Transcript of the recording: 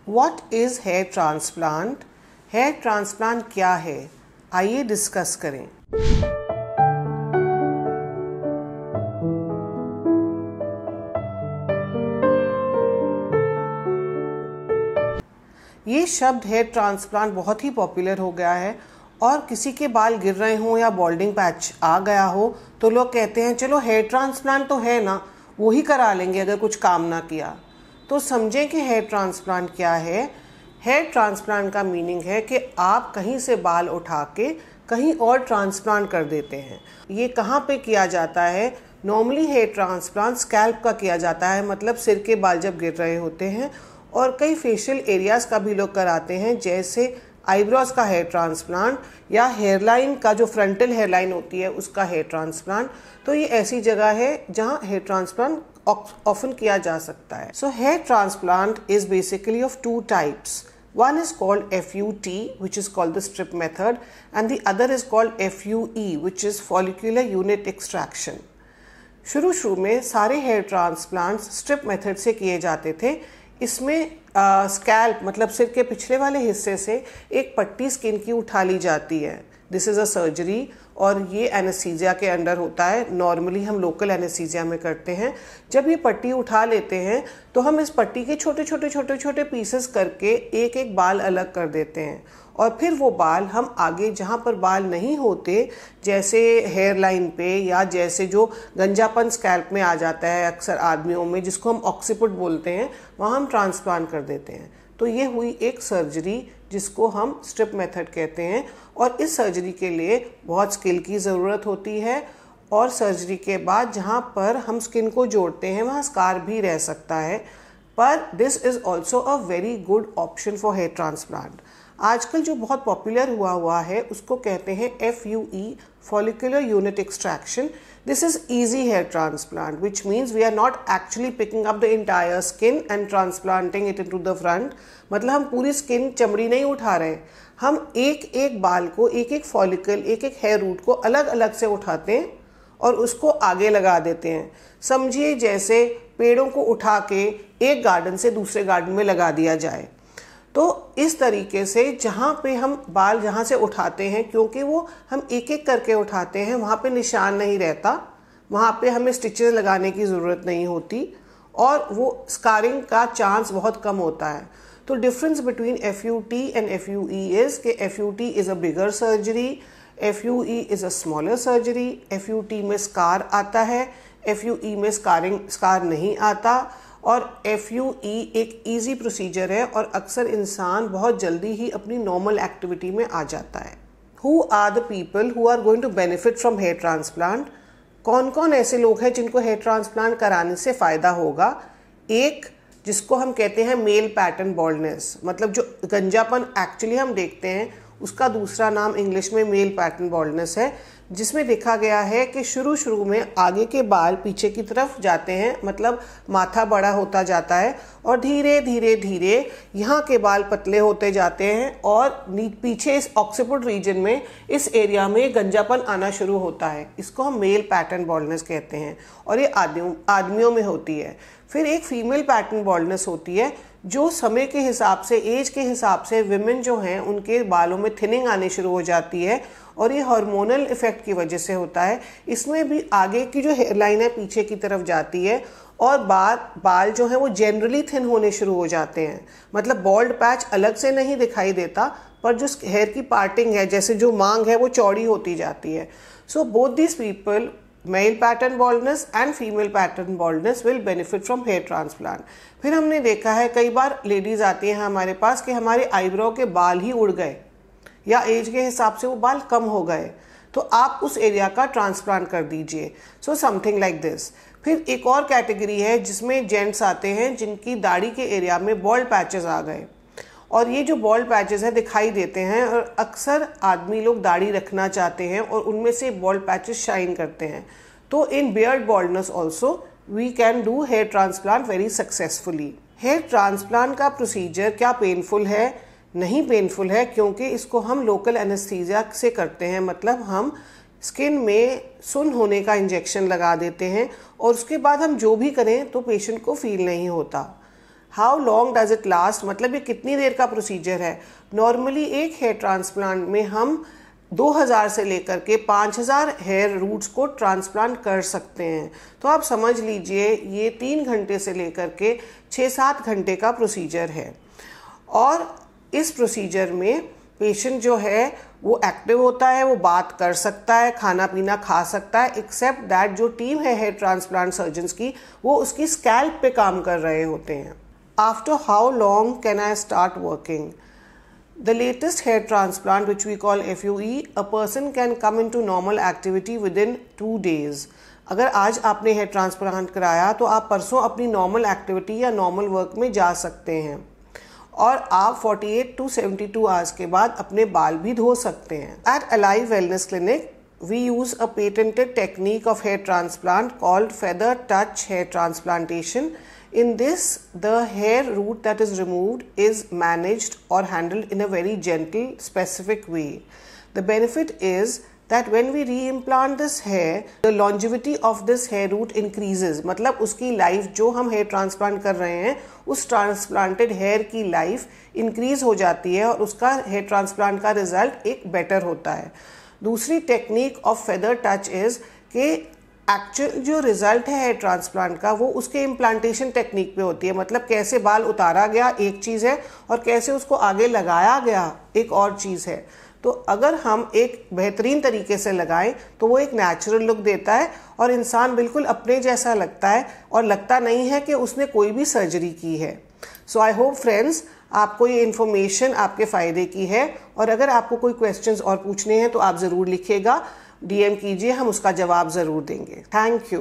What is hair transplant? Hair transplant क्या है, आइए डिस्कस करें। ये शब्द हेयर ट्रांसप्लांट बहुत ही पॉपुलर हो गया है और किसी के बाल गिर रहे हों या बॉल्डिंग पैच आ गया हो तो लोग कहते हैं चलो हेयर ट्रांसप्लांट तो है ना, वो ही करा लेंगे अगर कुछ काम ना किया। तो समझें कि हेयर ट्रांसप्लांट क्या है। हेयर ट्रांसप्लांट का मीनिंग है कि आप कहीं से बाल उठा के कहीं और ट्रांसप्लांट कर देते हैं। ये कहाँ पे किया जाता है? नॉर्मली हेयर ट्रांसप्लांट स्कैल्प का किया जाता है, मतलब सिर के बाल जब गिर रहे होते हैं, और कई फेशियल एरियाज़ का भी लोग कराते हैं, जैसे आईब्रोज का हेयर ट्रांसप्लांट या हेयरलाइन का जो फ्रंटल हेयरलाइन होती है उसका हेयर ट्रांसप्लांट। तो ये ऐसी जगह है जहाँ हेयर ट्रांसप्लांट ऑफन किया जा सकता है। So here transplant is basically of two types. One is called FUT, which is called the strip method, and the other is called FUE, which is follicular unit extraction. शुरू में सारे hair transplants strip method से किए जाते थे। इसमें scalp मतलब सिर के पिछले वाले हिस्से से एक पट्टी स्किन की उठा ली जाती है। दिस इज़ अ सर्जरी और ये एनेस्थीसिया के अंडर होता है। नॉर्मली हम लोकल एनेस्थीसिया में करते हैं। जब ये पट्टी उठा लेते हैं तो हम इस पट्टी के छोटे छोटे पीसेस करके एक एक बाल अलग कर देते हैं और फिर वो बाल हम आगे जहाँ पर बाल नहीं होते, जैसे हेयर लाइन पे या जैसे जो गंजापन स्कैल्प में आ जाता है अक्सर आदमियों में, जिसको हम ऑक्सीपुट बोलते हैं, वहाँ हम ट्रांसप्लांट कर देते हैं। तो ये हुई एक सर्जरी जिसको हम स्ट्रिप मेथड कहते हैं और इस सर्जरी के लिए बहुत स्किल की ज़रूरत होती है और सर्जरी के बाद जहाँ पर हम स्किन को जोड़ते हैं वहाँ स्कार भी रह सकता है। पर this is also a very good option for hair transplant. आजकल जो बहुत पॉपुलर हुआ है उसको कहते हैं FUE, follicular unit extraction. This is easy hair transplant, which means we are not actually picking up the entire skin and transplanting it into the front. मतलब हम पूरी स्किन चमड़ी नहीं उठा रहे, हम एक एक बाल को, एक एक फॉलिकल, एक एक हेयर रूट को अलग अलग से उठाते हैं और उसको आगे लगा देते हैं। समझिए जैसे पेड़ों को उठा के एक गार्डन से दूसरे गार्डन में लगा दिया जाए। तो इस तरीके से जहाँ पे हम बाल जहाँ से उठाते हैं, क्योंकि वो हम एक एक करके उठाते हैं, वहाँ पे निशान नहीं रहता, वहाँ पे हमें स्टिचेस लगाने की ज़रूरत नहीं होती और वो स्कारिंग का चांस बहुत कम होता है। तो difference between FUT and FUE is कि FUT is a bigger surgery, FUE is a smaller surgery. FUT में स्कार आता है, FUE में स्कार नहीं आता और FUE एक इजी प्रोसीजर है और अक्सर इंसान बहुत जल्दी ही अपनी नॉर्मल एक्टिविटी में आ जाता है। Who are the people who are going to benefit from hair transplant? कौन कौन ऐसे लोग हैं जिनको हेयर ट्रांसप्लांट कराने से फ़ायदा होगा? एक, जिसको हम कहते हैं मेल पैटर्न बॉल्डनेस, मतलब जो गंजापन एक्चुअली हम देखते हैं उसका दूसरा नाम इंग्लिश में मेल पैटर्न बॉल्डनेस है, जिसमें देखा गया है कि शुरू में आगे के बाल पीछे की तरफ जाते हैं, मतलब माथा बड़ा होता जाता है और धीरे धीरे यहाँ के बाल पतले होते जाते हैं और पीछे इस ऑक्सीपुट रीजन में, इस एरिया में गंजापन आना शुरू होता है। इसको हम मेल पैटर्न बॉल्डनेस कहते हैं और ये आदमियों में होती है। फिर एक फीमेल पैटर्न बॉल्डनेस होती है जो समय के हिसाब से, एज के हिसाब से विमेन जो हैं उनके बालों में थिनिंग आनी शुरू हो जाती है और ये हार्मोनल इफेक्ट की वजह से होता है। इसमें भी आगे की जो हेयर लाइन है पीछे की तरफ जाती है और बाल जो हैं वो जनरली थिन होने शुरू हो जाते हैं, मतलब बॉल्ड पैच अलग से नहीं दिखाई देता पर जो हेयर की पार्टिंग है, जैसे जो मांग है वो चौड़ी होती जाती है। So both this people, male pattern baldness and female pattern baldness, will benefit from hair transplant. फिर हमने देखा है कई बार लेडीज आती हैं हमारे पास कि हमारे आईब्रो के बाल ही उड़ गए या एज के हिसाब से वो बाल कम हो गए, तो आप उस एरिया का ट्रांसप्लांट कर दीजिए। So something like this. फिर एक और कैटेगरी है जिसमें जेंट्स आते हैं जिनकी दाढ़ी के एरिया में बॉल्ड पैचेस आ गए और ये जो बॉल्ड पैचेस हैं दिखाई देते हैं और अक्सर आदमी लोग दाढ़ी रखना चाहते हैं और उनमें से बॉल्ड पैचेस शाइन करते हैं। तो in beard baldness also we can do hair transplant very successfully. Hair transplant का प्रोसीजर क्या पेनफुल है? नहीं पेनफुल है, क्योंकि इसको हम लोकल एनेस्थीसिया से करते हैं, मतलब हम स्किन में सुन्न होने का इंजेक्शन लगा देते हैं और उसके बाद हम जो भी करें तो पेशेंट को फील नहीं होता। How long does it last, मतलब ये कितनी देर का प्रोसीजर है। नॉर्मली एक हेयर ट्रांसप्लांट में हम 2000 से लेकर के 5000 हेयर रूट्स को ट्रांसप्लांट कर सकते हैं। तो आप समझ लीजिए ये 3 घंटे से लेकर के 6-7 घंटे का प्रोसीजर है। और इस प्रोसीजर में पेशेंट जो है वो एक्टिव होता है, वो बात कर सकता है, खाना पीना खा सकता है, एक्सेप्ट दैट जो टीम है हेयर ट्रांसप्लांट सर्जन्स की वो उसकी स्कैल्प पे काम कर रहे होते हैं। After how long can I start working? The latest hair transplant, which we call FUE, a person can come into normal activity within 2 days. अगर आज आपने हेयर ट्रांसप्लांट कराया तो आप परसों अपनी नॉर्मल एक्टिविटी या नॉर्मल वर्क में जा सकते हैं और आप 48 to 72 आवर्स के बाद अपने बाल भी धो सकते हैं। At Alive Wellness Clinic, we use a patented technique of hair transplant called feather touch hair transplantation. In this, the hair root that is removed is managed or handled in a very gentle, specific way. The benefit is that when we reimplant this hair, the longevity of this hair root increases. मतलब उसकी life जो हम hair transplant कर रहे हैं उस transplanted hair की life increase हो जाती है और उसका हेयर ट्रांसप्लांट का रिजल्ट एक बेटर होता है। दूसरी technique of feather touch is कि एक्चुअल जो रिजल्ट है हेयर ट्रांसप्लांट का वो उसके इम्प्लांटेशन टेक्निक पे होती है। मतलब कैसे बाल उतारा गया एक चीज़ है और कैसे उसको आगे लगाया गया एक और चीज़ है। तो अगर हम एक बेहतरीन तरीके से लगाएं तो वो एक नेचुरल लुक देता है और इंसान बिल्कुल अपने जैसा लगता है और लगता नहीं है कि उसने कोई भी सर्जरी की है। सो आई होप फ्रेंड्स आपको ये इन्फॉर्मेशन आपके फ़ायदे की है और अगर आपको कोई क्वेश्चंस और पूछने हैं तो आप ज़रूर लिखिएगा, DM कीजिए, हम उसका जवाब ज़रूर देंगे। Thank you.